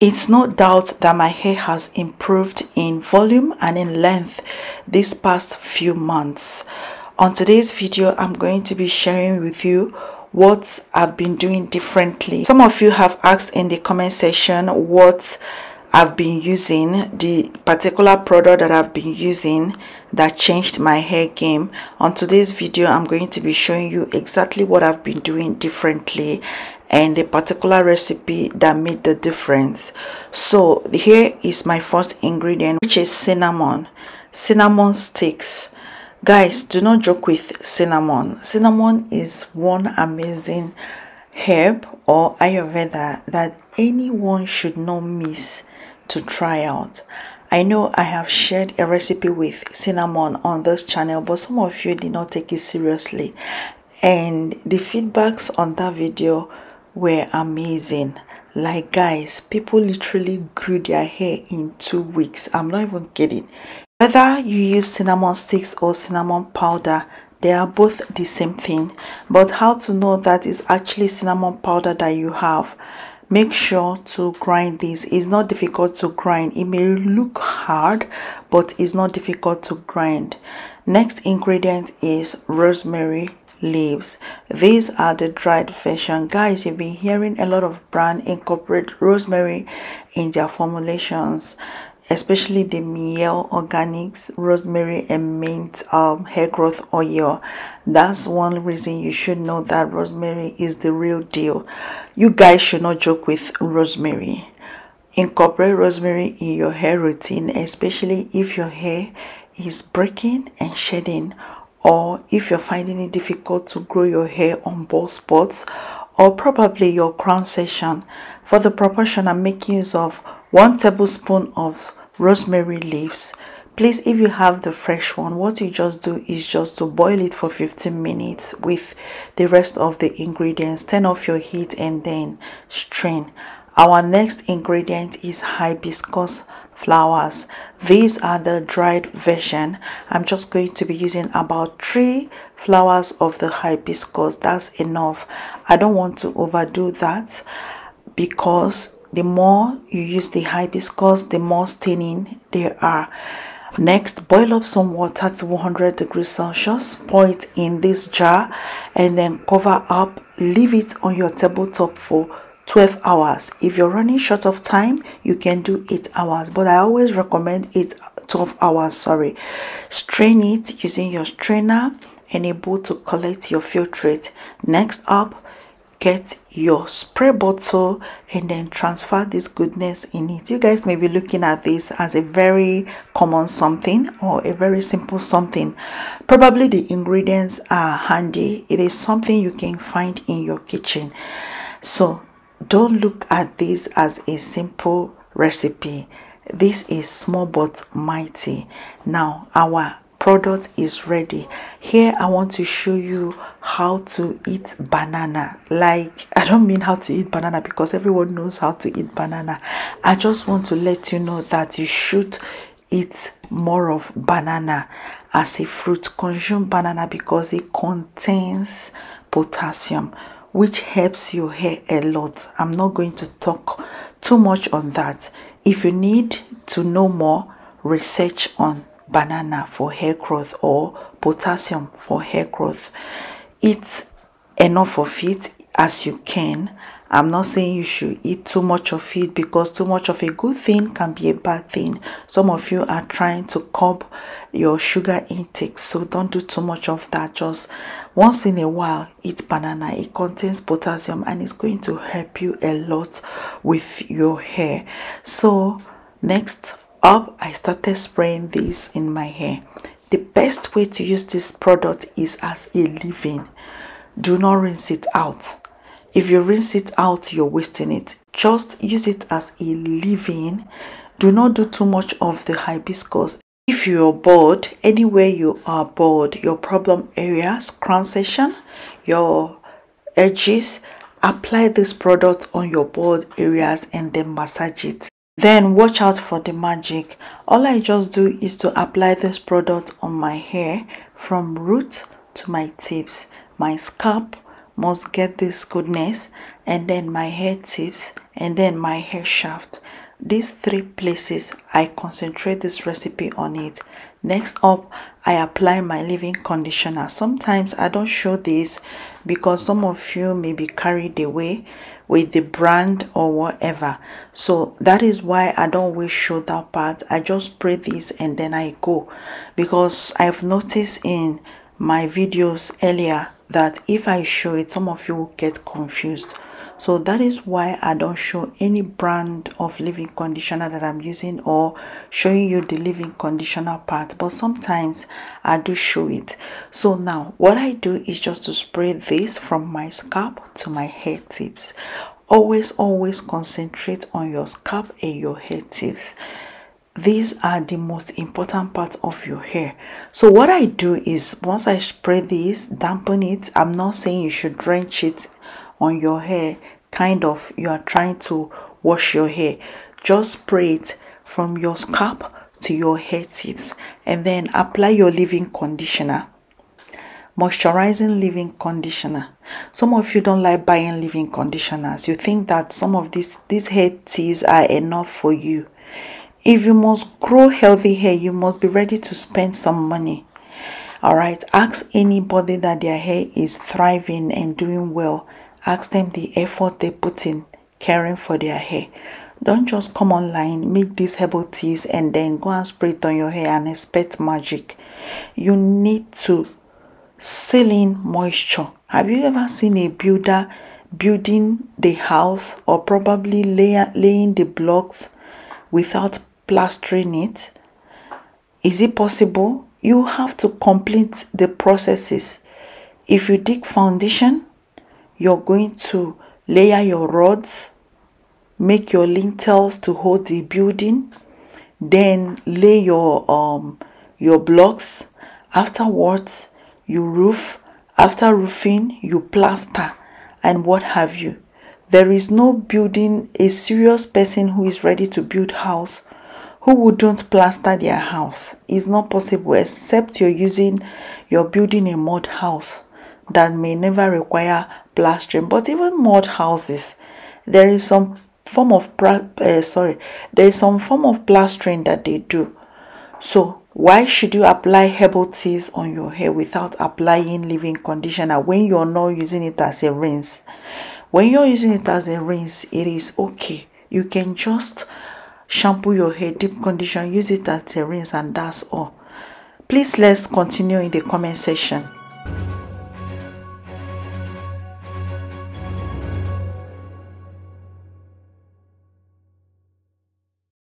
It's no doubt that my hair has improved in volume and in length these past few months. On today's video, I'm going to be sharing with you what I've been doing differently. Some of you have asked in the comment section what I've been using, the particular product that I've been using that changed my hair game. On today's video, I'm going to be showing you exactly what I've been doing differently and the particular recipe that made the difference. So here is my first ingredient, which is cinnamon sticks. Guys, do not joke with cinnamon. Cinnamon is one amazing herb or Ayurveda that anyone should not miss to try out. I know I have shared a recipe with cinnamon on this channel, but some of you did not take it seriously, and the feedbacks on that video were amazing. Like, guys, people literally grew their hair in 2 weeks. I'm not even kidding. Whether you use cinnamon sticks or cinnamon powder, they are both the same thing. But how to know that it's actually cinnamon powder that you have? Make sure to grind this. It's not difficult to grind. It may look hard, but it's not difficult to grind. Next ingredient is rosemary leaves. These are the dried version. Guys, you've been hearing a lot of brands incorporate rosemary in their formulations, especially the Miel Organics rosemary and mint hair growth oil. That's one reason you should know that rosemary is the real deal. You guys should not joke with rosemary. Incorporate rosemary in your hair routine, especially if your hair is breaking and shedding, or if you're finding it difficult to grow your hair on bald spots, or probably your crown section. For the proportion, I'm making use of 1 tablespoon of rosemary leaves. Please, if you have the fresh one, what you just do is just to boil it for 15 minutes with the rest of the ingredients. Turn off your heat and then strain. Our next ingredient is hibiscus flowers. These are the dried version. I'm just going to be using about 3 flowers of the hibiscus. That's enough. I don't want to overdo that, because the more you use the hibiscus, the more staining there are. Next, boil up some water to 100 degrees Celsius. Pour it in this jar and then cover up. Leave it on your tabletop for 12 hours. If you're running short of time, you can do 8 hours, but I always recommend 12 hours. Strain it using your strainer and a bowl to collect your filtrate. Next up, get your spray bottle and then transfer this goodness in it. You guys may be looking at this as a very common something or a very simple something. Probably the ingredients are handy. It is something you can find in your kitchen. So don't look at this as a simple recipe. This is small but mighty. Now our product is ready. Here I want to show you how to eat banana. Like, I don't mean how to eat banana because everyone knows how to eat banana. I just want to let you know that you should eat more of banana as a fruit. Consume banana because it contains potassium, which helps your hair a lot. I'm not going to talk too much on that. If you need to know more, research on banana for hair growth or potassium for hair growth. Eat enough of it as you can. I'm not saying you should eat too much of it, because too much of a good thing can be a bad thing. Some of you are trying to curb your sugar intake, so don't do too much of that. Just once in a while, eat banana. It contains potassium and it's going to help you a lot with your hair. So next up, I started spraying this in my hair. The best way to use this product is as a leave-in. Do not rinse it out. If you rinse it out, you're wasting it. Just use it as a leave-in. Do not do too much of the hibiscus. If you're bald, anywhere you are bald, your problem areas, crown section, your edges, apply this product on your bald areas and then massage it. Then watch out for the magic. All I just do is to apply this product on my hair from root to my tips. My scalp must get this goodness, and then my hair tips, and then my hair shaft. these 3 places, I concentrate this recipe on it. Next up, I apply my leave-in conditioner. Sometimes I don't show this because some of you may be carried away with the brand or whatever, so that is why I don't always show that part. I just spray this and then I go, because I've noticed in my videos earlier that if I show it, some of you will get confused. So that is why I don't show any brand of leave-in conditioner that I'm using, or showing you the leave-in conditioner part, but sometimes I do show it. So now what I do is just to spray this from my scalp to my hair tips. Always concentrate on your scalp and your hair tips. These are the most important part of your hair. So what I do is, once I spray this, dampen it. I'm not saying you should drench it on your hair, kind of you are trying to wash your hair. Just spray it from your scalp to your hair tips, and then apply your leave-in conditioner, moisturizing leave-in conditioner. Some of you don't like buying leave-in conditioners. You think that some of these hair teas are enough for you. If you must grow healthy hair, you must be ready to spend some money. All right, ask anybody that their hair is thriving and doing well. Ask them the effort they put in caring for their hair. Don't just come online, make these herbal teas, and then go and spray it on your hair and expect magic. You need to seal in moisture. Have you ever seen a builder building the house, or probably laying the blocks without plastering it? Is it possible? You have to complete the processes. If you dig foundation, you're going to layer your rods, make your lintels to hold the building, then lay your blocks. Afterwards, you roof. After roofing, you plaster, and what have you. There is no building, a serious person who is ready to build house, who wouldn't plaster their house. It's not possible, except you're building a mud house that may never require plastering. But even mud houses, there is some form of plastering that they do. So why should you apply herbal teas on your hair without applying leave-in conditioner when you're not using it as a rinse? When you're using it as a rinse, it is okay. You can just shampoo your hair, deep condition, use it as a rinse, and that's all. Please, let's continue in the comment section.